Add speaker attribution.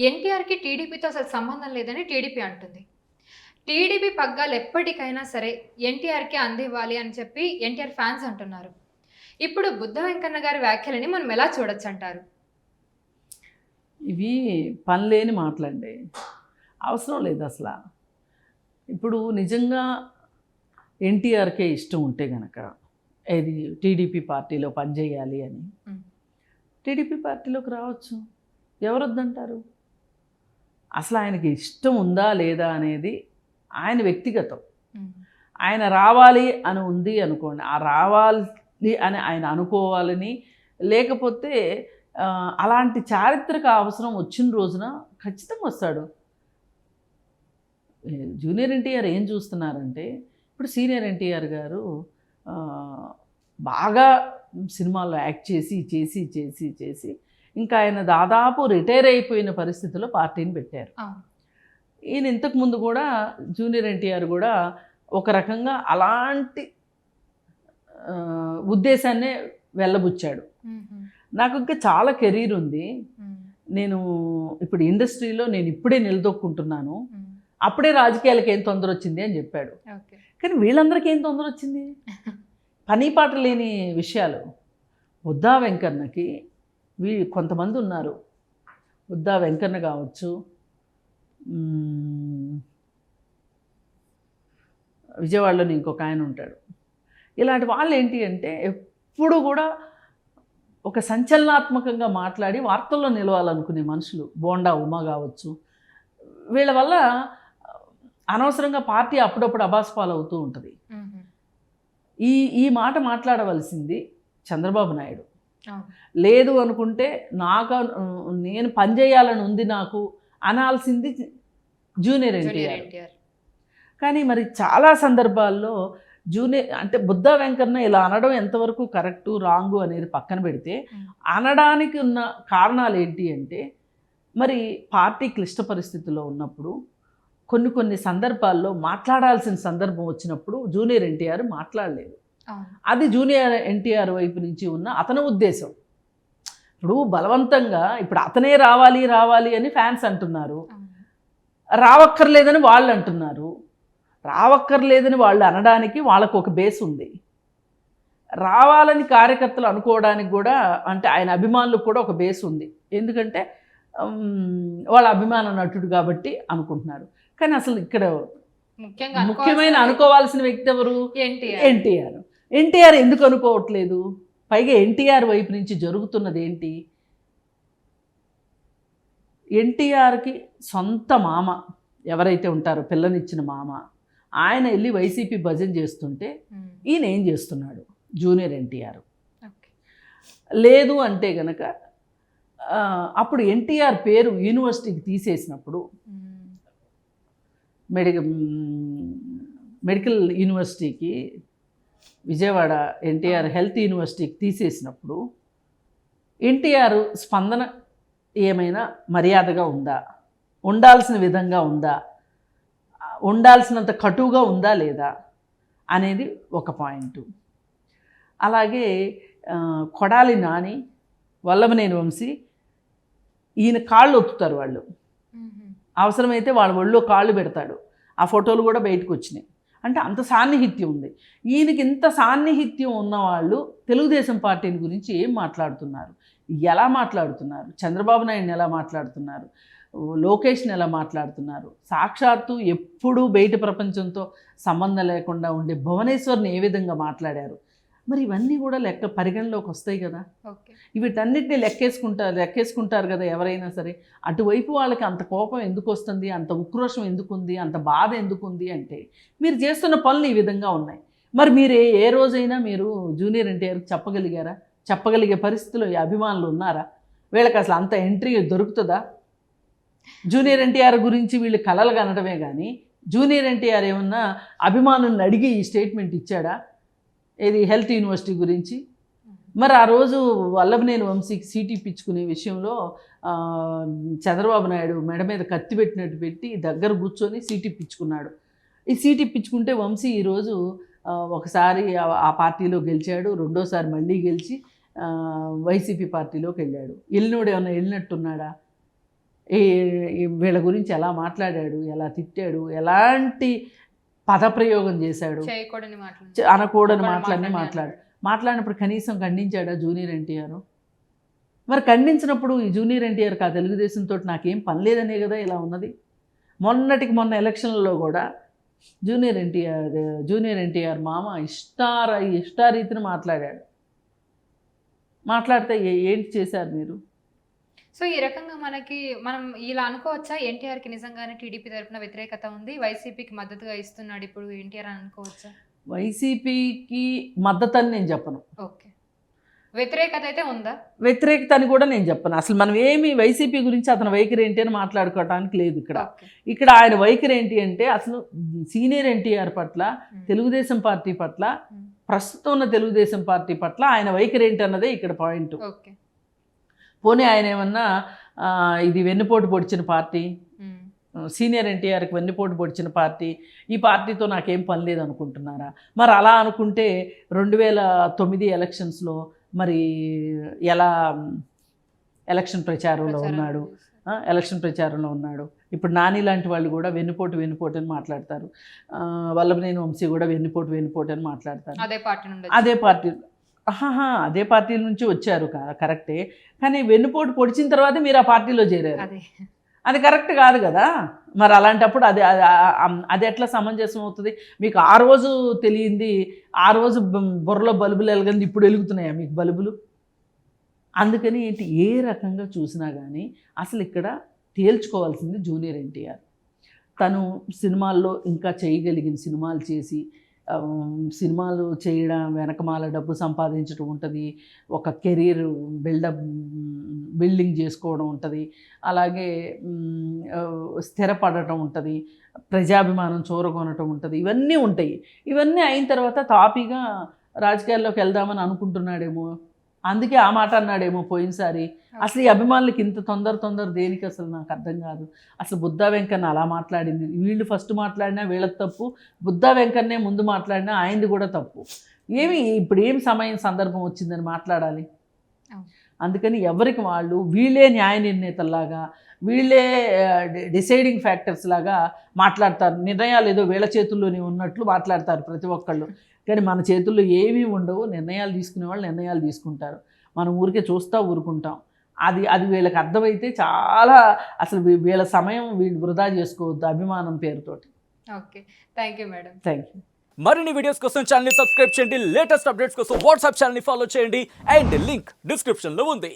Speaker 1: ఎన్టీఆర్‌కి టీడీపీతో అసలు సంబంధం లేదని టీడీపీ అంటుంది. టీడీపీ పగ్గాలు ఎప్పటికైనా సరే ఎన్టీఆర్‌కే అందివ్వాలి అని చెప్పి ఎన్టీఆర్ ఫ్యాన్స్ అంటున్నారు. ఇప్పుడు బుద్ధ వెంకన్న గారి వ్యాఖ్యలని మనం ఎలా చూడొచ్చంటారు?
Speaker 2: ఇవి పనిలేని మాటలండి. అవసరం లేదు అసల. ఇప్పుడు నిజంగా ఎన్టీఆర్కే ఇష్టం ఉంటే గనక ఇది టీడీపీ పార్టీలో పనిచేయాలి అని టీడీపీ పార్టీలోకి రావచ్చు. ఎవరొద్దంటారు? అసలు ఆయనకి ఇష్టం ఉందా లేదా అనేది ఆయన వ్యక్తిగతం. ఆయన రావాలి అని ఉంది అనుకోండి, ఆ రావాలి అని ఆయన అనుకోవాలని, లేకపోతే అలాంటి చారిత్రక అవసరం వచ్చిన రోజున ఖచ్చితంగా వస్తాడు. జూనియర్ ఎన్టీఆర్ ఏం చూస్తున్నారంటే, ఇప్పుడు సీనియర్ ఎన్టీఆర్ గారు బాగా సినిమాల్లో యాక్ట్ చేసి చేసి చేసి చేసి ఇంకా ఆయన దాదాపు రిటైర్ అయిపోయిన పరిస్థితిలో పార్టీని పెట్టారు. ఈయన ఇంతకుముందు కూడా జూనియర్ ఎన్టీఆర్ కూడా ఒక రకంగా అలాంటి ఉద్దేశాన్నే వెళ్ళబుచ్చాడు. నాకు ఇంకా చాలా కెరీర్ ఉంది, నేను ఇప్పుడు ఇండస్ట్రీలో నేను ఇప్పుడే నిలదొక్కుంటున్నాను, అప్పుడే రాజకీయాలకు ఏం తొందర వచ్చింది అని చెప్పాడు. కానీ వీళ్ళందరికీ ఏం తొందర వచ్చింది? పని పాట లేని విషయాలు. బుద్ధా వెంకన్నకి కొంతమంది ఉన్నారు. బుద్ధా వెంకన్న కావచ్చు, విజయవాడలో ఇంకొక ఆయన ఉంటాడు. ఇలాంటి వాళ్ళు ఏంటి అంటే ఎప్పుడు కూడా ఒక సంచలనాత్మకంగా మాట్లాడి వార్తల్లో నిలవాలనుకునే మనుషులు. బోండా ఉమా కావచ్చు. వీళ్ళ వల్ల అనవసరంగా పార్టీ అప్పుడప్పుడు అబాస్పాలు అవుతూ ఉంటుంది. ఈ మాట మాట్లాడవలసింది చంద్రబాబు నాయుడు. లేదు అనుకుంటే నేను పనిచేయాలని ఉంది నాకు అనాల్సింది జూనియర్ ఎన్టీఆర్. కానీ మరి చాలా సందర్భాల్లో అంటే బుద్ధా వెంకన్న ఇలా అనడం ఎంతవరకు కరెక్టు రాంగు అనేది పక్కన పెడితే, అనడానికి ఉన్న కారణాలు ఏంటి అంటే, మరి పార్టీ క్లిష్ట పరిస్థితుల్లో ఉన్నప్పుడు కొన్ని సందర్భాల్లో మాట్లాడాల్సిన సందర్భం వచ్చినప్పుడు జూనియర్ ఎన్టీఆర్ మాట్లాడలేదు. అది జూనియర్ ఎన్టీఆర్ వైపు నుంచి ఉన్న అతని ఉద్దేశం. ఇప్పుడు బలవంతంగా ఇప్పుడు అతనే రావాలి అని ఫ్యాన్స్ అంటున్నారు, రావక్కర్లేదని వాళ్ళు అంటున్నారు. రావక్కర్లేదని వాళ్ళు అనడానికి వాళ్ళకు ఒక బేస్ ఉంది. రావాలని కార్యకర్తలు అనుకోవడానికి కూడా, అంటే ఆయన అభిమానులకు కూడా ఒక బేస్ ఉంది. ఎందుకంటే వాళ్ళ అభిమాన నటుడు కాబట్టి అనుకుంటున్నారు. కానీ అసలు ఇక్కడ ముఖ్యమైన అనుకోవాల్సిన వ్యక్తి ఎవరు? ఎన్టీఆర్. ఎన్టీఆర్ ఎందుకు అనుకోవట్లేదు? పైగా ఎన్టీఆర్ వైపు నుంచి జరుగుతున్నది ఏంటి? ఎన్టీఆర్కి సొంత మామ ఎవరైతే ఉంటారో, పిల్లనిచ్చిన మామ, ఆయన వెళ్ళి వైసీపీ భజన చేస్తుంటే ఈయన ఏం చేస్తున్నాడు? జూనియర్ ఎన్టీఆర్. లేదు అంటే గనక అప్పుడు ఎన్టీఆర్ పేరు యూనివర్సిటీకి తీసేసినప్పుడు, మెడికల్ యూనివర్సిటీకి, విజయవాడ ఎన్టీఆర్ హెల్త్ యూనివర్సిటీకి తీసేసినప్పుడు ఎన్టీఆర్ స్పందన ఏమైనా మర్యాదగా ఉందా? ఉండాల్సిన విధంగా ఉందా? ఉండాల్సినంత కటువుగా ఉందా లేదా అనేది ఒక పాయింట్. అలాగే కొడాలి నాని, వల్లభనేని వంశీ, ఈయన కాళ్ళు ఒత్తుతారు వాళ్ళు. అవసరమైతే వాళ్ళ ఒళ్ళో కాళ్ళు పెడతాడు. ఆ ఫోటోలు కూడా బయటకు వచ్చినాయి. అంటే అంత సాన్నిహిత్యం ఉంది. ఈయనకి ఇంత సాన్నిహిత్యం ఉన్నవాళ్ళు తెలుగుదేశం పార్టీని గురించి ఏం మాట్లాడుతున్నారు? ఎలా మాట్లాడుతున్నారు? చంద్రబాబు నాయుడిని ఎలా మాట్లాడుతున్నారు? లోకేష్ని ఎలా మాట్లాడుతున్నారు? సాక్షాత్తు ఎప్పుడూ బయట ప్రపంచంతో సంబంధం లేకుండా ఉండే భువనేశ్వర్ని ఏ విధంగా మాట్లాడారు? మరి ఇవన్నీ కూడా పరిగణలోకి వస్తాయి కదా. వీటన్నిటిని లెక్కేసుకుంటారు కదా ఎవరైనా సరే. అటువైపు వాళ్ళకి అంత కోపం ఎందుకు వస్తుంది, అంత ఉక్రోషం ఎందుకుంది, అంత బాధ ఎందుకుంది అంటే మీరు చేస్తున్న పనులు ఈ విధంగా ఉన్నాయి. మరి మీరు ఏ రోజైనా మీరు జూనియర్ ఎన్టీఆర్కి చెప్పగలిగారా? చెప్పగలిగే పరిస్థితిలో ఈ అభిమానులు ఉన్నారా? వీళ్ళకి అసలు అంత ఎంట్రీ దొరుకుతుందా? జూనియర్ ఎన్టీఆర్ గురించి వీళ్ళు కలలు కనడమే కానీ జూనియర్ ఎన్టీఆర్ ఏమన్నా అభిమానులను అడిగి ఈ స్టేట్మెంట్ ఇచ్చాడా? ఇది హెల్త్ యూనివర్సిటీ గురించి. మరి ఆ రోజు వల్లభనేని వంశీకి సీట్ ఇప్పించుకునే విషయంలో చంద్రబాబు నాయుడు మెడ మీద కత్తి పెట్టినట్టు పెట్టి దగ్గర కూర్చొని సీట్ ఇప్పించుకున్నాడు. ఈ సీట్ ఇప్పించుకుంటే వంశీ ఈరోజు ఒకసారి ఆ పార్టీలో గెలిచాడు, రెండోసారి మళ్ళీ గెలిచి వైసీపీ పార్టీలోకి వెళ్ళాడు. వెళ్ళినోడు ఏమన్నా వెళ్ళినట్టున్నాడా? వీళ్ళ గురించి ఎలా మాట్లాడాడు, ఎలా తిట్టాడు, ఎలాంటి పదప్రయోగం చేశాడు,
Speaker 1: చేయకూడని మాటలు,
Speaker 2: అనకూడని మాటలన్నీ మాట్లాడినప్పుడు కనీసం ఖండించాడా జూనియర్ ఎన్టీఆర్? మరి ఖండించినప్పుడు ఈ జూనియర్ ఎన్టీఆర్కి ఆ తెలుగుదేశంతో నాకేం పని లేదనే కదా ఇలా ఉన్నది. మొన్న ఎలక్షన్లలో కూడా జూనియర్ ఎన్టీఆర్ మామ ఇష్టారీతిని మాట్లాడాడు. మాట్లాడితే ఏంటి చేశారు మీరు?
Speaker 1: సో ఈ రకంగా మనం ఇలా అనుకోవచ్చా, ఎన్టీఆర్కి నిజంగానే టీడీపీ తరఫున వ్యతిరేకత ఉంది, వైసీపీకి మద్దతుగా ఇస్తున్నాడు ఇప్పుడు ఎన్టీఆర్ అని అనుకోవచ్చా?
Speaker 2: వైసీపీకి మద్దతు అని నేను చెప్పను.
Speaker 1: ఓకే, వ్యతిరేకత అయితే ఉందా?
Speaker 2: వ్యతిరేకత అని కూడా నేను చెప్పను. అసలు మనం ఏమి వైసీపీ గురించి అతని వైఖరి ఏంటి అని మాట్లాడుకోవడానికి లేదు ఇక్కడ ఆయన వైఖరి ఏంటి అంటే అసలు సీనియర్ ఎన్టీఆర్ పట్ల, తెలుగుదేశం పార్టీ పట్ల, ప్రస్తుతం ఉన్న తెలుగుదేశం పార్టీ పట్ల ఆయన వైఖరి ఏంటి అన్నదే ఇక్కడ పాయింట్. పోనీ ఆయన ఏమన్నా ఇది వెన్నుపోటు పొడిచిన పార్టీ, సీనియర్ ఎన్టీఆర్కి వెన్నుపోటు పొడిచిన పార్టీ, ఈ పార్టీతో నాకేం పని లేదు అనుకుంటున్నారా? మరి అలా అనుకుంటే 2009 ఎలక్షన్స్లో మరి ఎలా ఎలక్షన్ ప్రచారంలో ఉన్నాడు. ఇప్పుడు నాని లాంటి వాళ్ళు కూడా వెన్నుపోటు అని మాట్లాడతారు. వల్లభనేని వంశీ కూడా వెన్నుపోటు అని మాట్లాడతారు. అదే పార్టీ నుంచి వచ్చారు, కరెక్టే. కానీ వెన్నుపోటు పొడిచిన తర్వాత మీరు ఆ పార్టీలో చేరారు, అది కరెక్ట్ కాదు కదా. మరి అలాంటప్పుడు అది ఎట్లా సమంజసం అవుతుంది? మీకు ఆ రోజు తెలియంది, ఆ రోజు బుర్రలో బల్బులు వెలగంది, ఇప్పుడు వెలుగుతున్నాయా మీకు బల్బులు? అందుకని ఏ రకంగా చూసినా కానీ అసలు ఇక్కడ తేల్చుకోవాల్సింది జూనియర్ ఎన్టీఆర్. తను సినిమాల్లో ఇంకా చేయగలిగిన సినిమాలు చేసి, సినిమాలు చేయడం వెనకమాల డబ్బు సంపాదించడం ఉంటుంది, ఒక కెరీర్ బిల్డింగ్ చేసుకోవడం ఉంటుంది, అలాగే స్థిరపడటం ఉంటుంది, ప్రజాభిమానం చూరగొనటం ఉంటుంది, ఇవన్నీ ఉంటాయి. ఇవన్నీ అయిన తర్వాత తాపీగా రాజకీయాల్లోకి వెళ్దామని అనుకుంటున్నాడేమో, అందుకే ఆ మాట అన్నాడేమో పోయినసారి. అసలు ఈ అభిమానులకి ఇంత తొందర దేనికి అసలు నాకు అర్థం కాదు. అసలు బుద్ధా వెంకన్న అలా మాట్లాడింది, వీళ్ళు ఫస్ట్ మాట్లాడినా వీళ్ళకి తప్పు, బుద్ధా వెంకన్నే ముందు మాట్లాడినా ఆయనది కూడా తప్పు. ఇప్పుడు ఏం సందర్భం వచ్చిందని మాట్లాడాలి? అందుకని ఎవరికి వాళ్ళు వీళ్ళే న్యాయ నిర్ణేతల్లాగా, వీళ్ళే డిసైడింగ్ ఫ్యాక్టర్స్ లాగా మాట్లాడతారు. నిర్ణయాలు ఏదో వీళ్ళ చేతుల్లోనే ఉన్నట్లు మాట్లాడతారు ప్రతి ఒక్కళ్ళు. కానీ మన చేతుల్లో ఏమీ ఉండవు. నిర్ణయాలు తీసుకునే వాళ్ళు నిర్ణయాలు తీసుకుంటారు, మనం ఊరికే ఊరుకుంటాం. అది వీళ్ళకి అర్థమైతే చాలా అసలు వీళ్ళ సమయం వీళ్ళు వృధా చేసుకోవద్దు అభిమానం పేరుతోటి.
Speaker 1: Okay, thank you madam.
Speaker 2: Thank you.
Speaker 3: మరిన్ని వీడియోస్ కోసం ఛానల్ ని సబ్స్క్రైబ్ చేయండి, లేటెస్ట్ అప్డేట్స్ కోసం వాట్సాప్ ఛానల్ ని ఫాలో చేయండి, అండ్ లింక్ డిస్క్రిప్షన్ లో ఉంది.